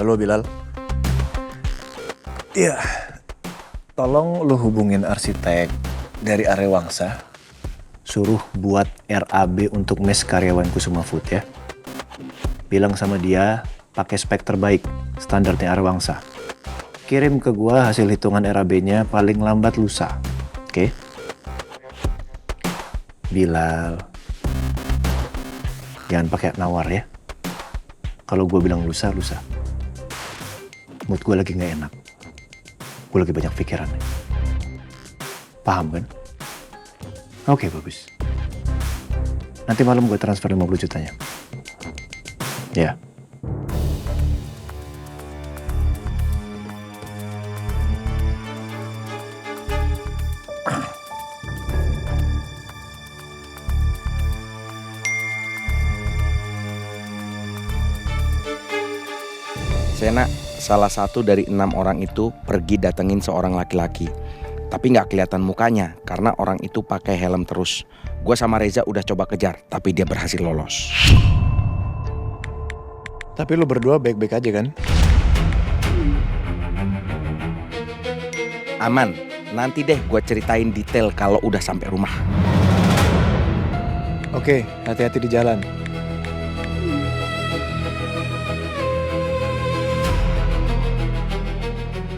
Halo Bilal. Iya, tolong lu hubungin arsitek dari Arewangsa. Suruh buat RAB untuk mes karyawan Kusuma Food ya. Bilang sama dia pakai spek terbaik, standarnya Arewangsa. Kirim ke gua hasil hitungan RAB-nya paling lambat lusa. Oke? Bilal. Jangan pakai nawar ya. Kalau gua bilang lusa, lusa. Mood gue lagi gak enak. Gue lagi banyak pikiran. Paham kan? Oke, bagus. Nanti malam gue transfer 50 jutanya. Ya. Sena, salah satu dari 6 orang itu pergi datengin seorang laki-laki. Tapi gak kelihatan mukanya karena orang itu pakai helm terus. Gue sama Reza udah coba kejar, tapi dia berhasil lolos. Tapi lo berdua baik-baik aja kan? Aman, nanti deh gue ceritain detail kalau udah sampai rumah. Oke, hati-hati di jalan.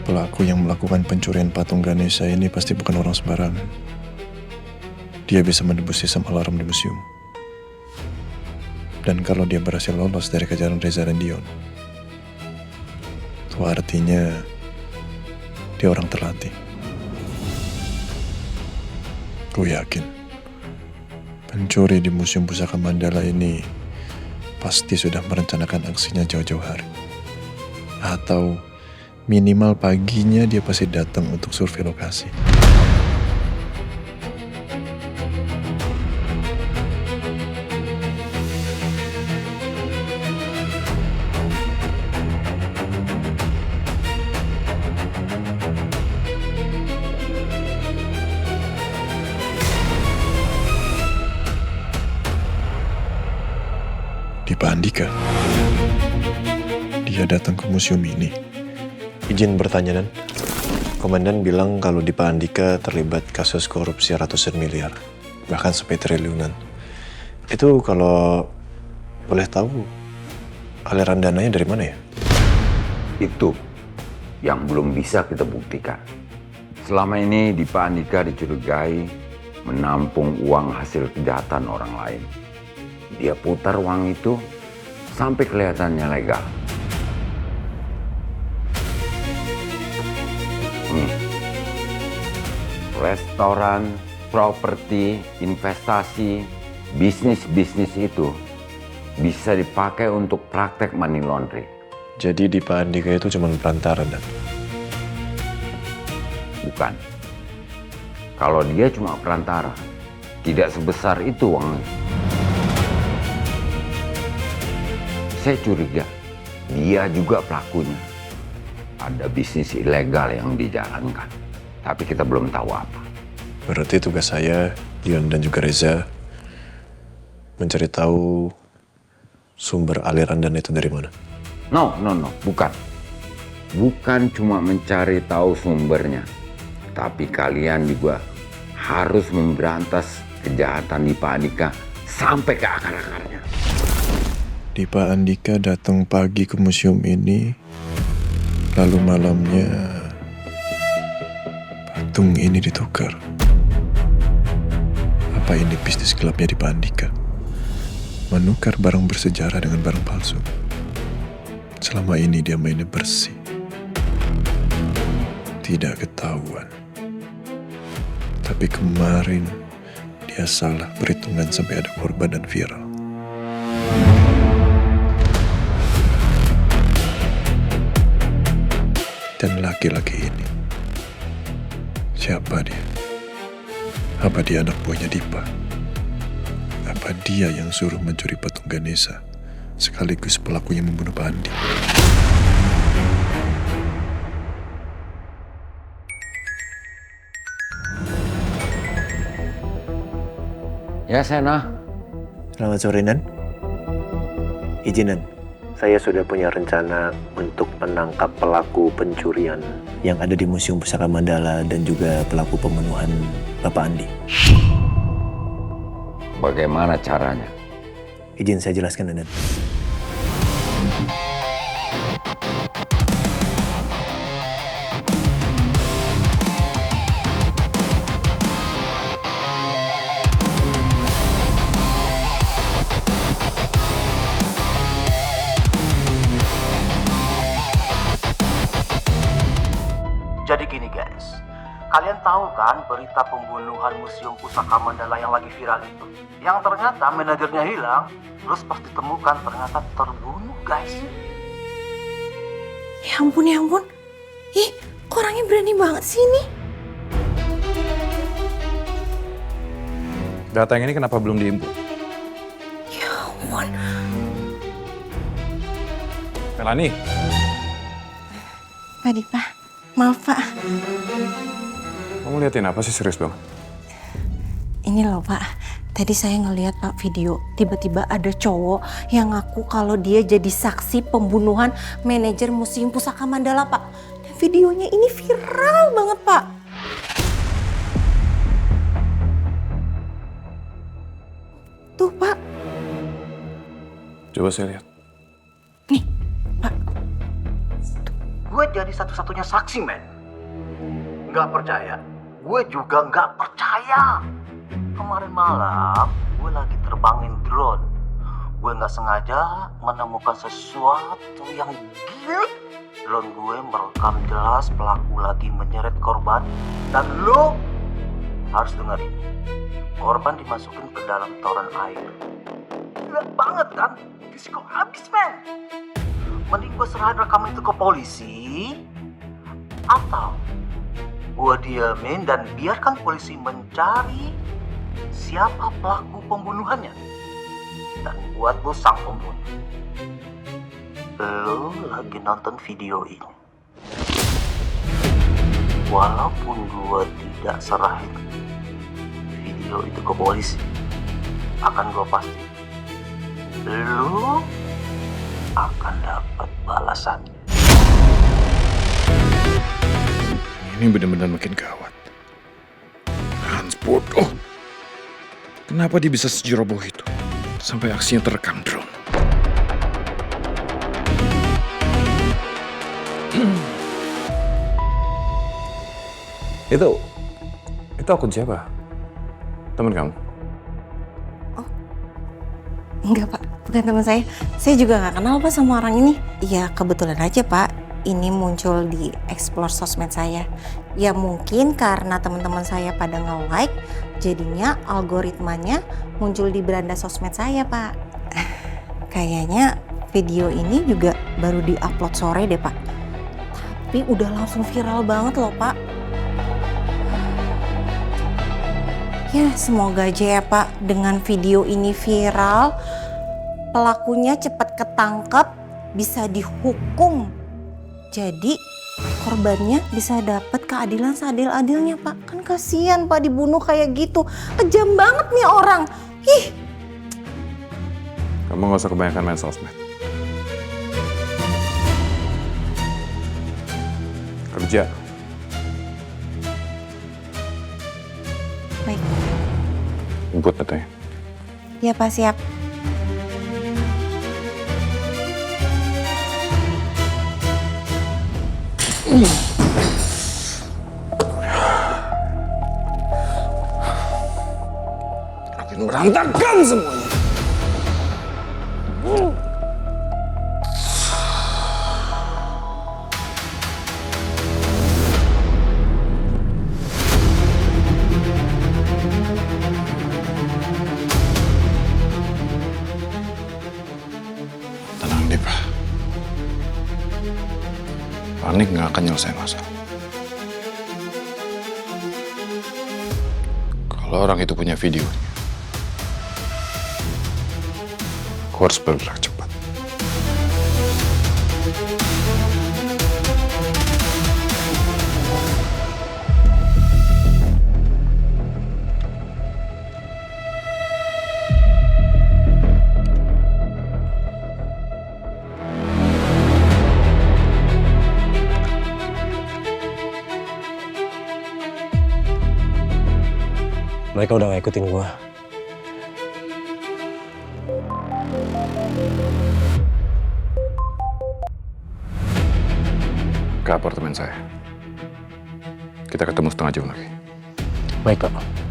Pelaku yang melakukan pencurian patung Ganesha ini pasti bukan orang sembarangan. Dia bisa menembus sistem alarm di museum. Dan kalau dia berhasil lolos dari kejaran Reza dan Dion, itu artinya dia orang terlatih. Gue yakin pencuri di Museum Pusaka Mandala ini pasti sudah merencanakan aksinya jauh-jauh hari. Atau minimal paginya dia pasti datang untuk survei lokasi. Di Pak Andika, dia datang ke museum ini. Izin bertanya, Dan. Komandan bilang kalau di Pak Andika terlibat kasus korupsi ratusan miliar, bahkan sampai triliunan. Itu kalau boleh tahu, aliran dananya dari mana ya? Itu yang belum bisa kita buktikan. Selama ini di Pak Andika dicurigai menampung uang hasil kejahatan orang lain. Dia putar uang itu sampai kelihatannya legal. Restoran, properti, investasi, bisnis-bisnis itu bisa dipakai untuk praktek money laundry. Jadi di Pak Andika itu cuma perantara, Dan? Bukan. Kalau dia cuma perantara, tidak sebesar itu uangnya. Saya curiga, dia juga pelakunya. Ada bisnis ilegal yang dijalankan, tapi kita belum tahu apa. Berarti tugas saya, Dion dan juga Reza, mencari tahu sumber aliran dana itu dari mana. No, bukan. Bukan cuma mencari tahu sumbernya, tapi kalian juga harus memberantas kejahatan di Pak Andika sampai ke akar-akarnya. Di Pak Andika datang pagi ke museum ini, lalu malamnya patung ini ditukar. Apa ini bisnis gelapnya di Pak Andika? Menukar barang bersejarah dengan barang palsu. Selama ini dia mainnya bersih. Tidak ketahuan. Tapi kemarin dia salah perhitungan sampai ada korban dan viral. Dan laki-laki ini, siapa dia? Apa dia anak buahnya Dipa? Apa dia yang suruh mencuri patung Ganesha, sekaligus pelakunya membunuh Pak Andi? Ya, Sena. Selamat sore, Nan. Izin, Nan. Saya sudah punya rencana untuk menangkap pelaku pencurian yang ada di Museum Pusaka Mandala dan juga pelaku pembunuhan Bapak Andi. Bagaimana caranya? Izin saya jelaskan, Deden. Jadi gini guys, kalian tahu kan berita pembunuhan Museum Pusaka Mandala yang lagi viral itu? Yang ternyata manajernya hilang, terus pas ditemukan ternyata terbunuh guys. Ya ampun, ya ampun. Ih, kok orangnya berani banget sih ini? Data yang ini kenapa belum diinput? Ya ampun. Melani, Pak Dipa, maaf Pak. kamu liatin apa sih, serius banget? Ini loh Pak, tadi saya ngeliat Pak video, tiba-tiba ada cowok yang ngaku kalau dia jadi saksi pembunuhan manajer Museum Pusaka Mandala Pak. Dan videonya ini viral banget Pak. Tuh Pak, Coba saya lihat. nih Pak. Gue jadi satu-satunya saksi men. Nggak percaya? Gue juga nggak percaya. Kemarin malam gue lagi terbangin drone. Gue nggak sengaja menemukan sesuatu yang gila. Drone gue merekam jelas pelaku lagi menyeret korban. Dan lo harus dengar ini. Korban dimasukin ke dalam toren air. Gila banget kan? Disco habis men. Mending gue serahin rekaman itu ke polisi. Atau gue diamin dan biarkan polisi mencari siapa pelaku pembunuhannya. Dan buat lo sang pembunuh, lo lagi nonton video ini. Walaupun gue tidak serahin video itu ke polisi, akan gue pasti lo akan dapat balasannya. Ini benar-benar makin gawat. Hans bodoh. Kenapa dia bisa sejeroboh itu? Sampai aksinya terekam drone. Itu akun siapa? Temen kamu? Enggak Pak, bukan teman saya. Saya juga nggak kenal Pak sama orang ini. Ya kebetulan aja Pak, ini muncul di explore sosmed saya. Ya mungkin karena teman-teman saya pada nge-like, jadinya algoritmanya muncul di beranda sosmed saya Pak. Kayaknya video ini juga baru di-upload sore deh Pak. Tapi udah langsung viral banget loh Pak. Ya semoga aja ya Pak, dengan video ini viral, pelakunya cepat ketangkep, bisa dihukum. Jadi korbannya bisa dapat keadilan seadil-adilnya Pak. Kan kasihan Pak dibunuh kayak gitu. Kejam banget nih orang. Ih. Kamu gak usah kebanyakan main sosmed. Kerja. Baik. Input datanya. Ya Pak, siap. Makin berantakan semuanya. Tenang, Dip. Panik nggak akan nyelesain masalah. Kalau orang itu punya videonya, aku harus bergerak cepat. Mereka udah gak ikutin gue. Ke apartemen saya. Kita ketemu setengah jam lagi. Baik, Pak.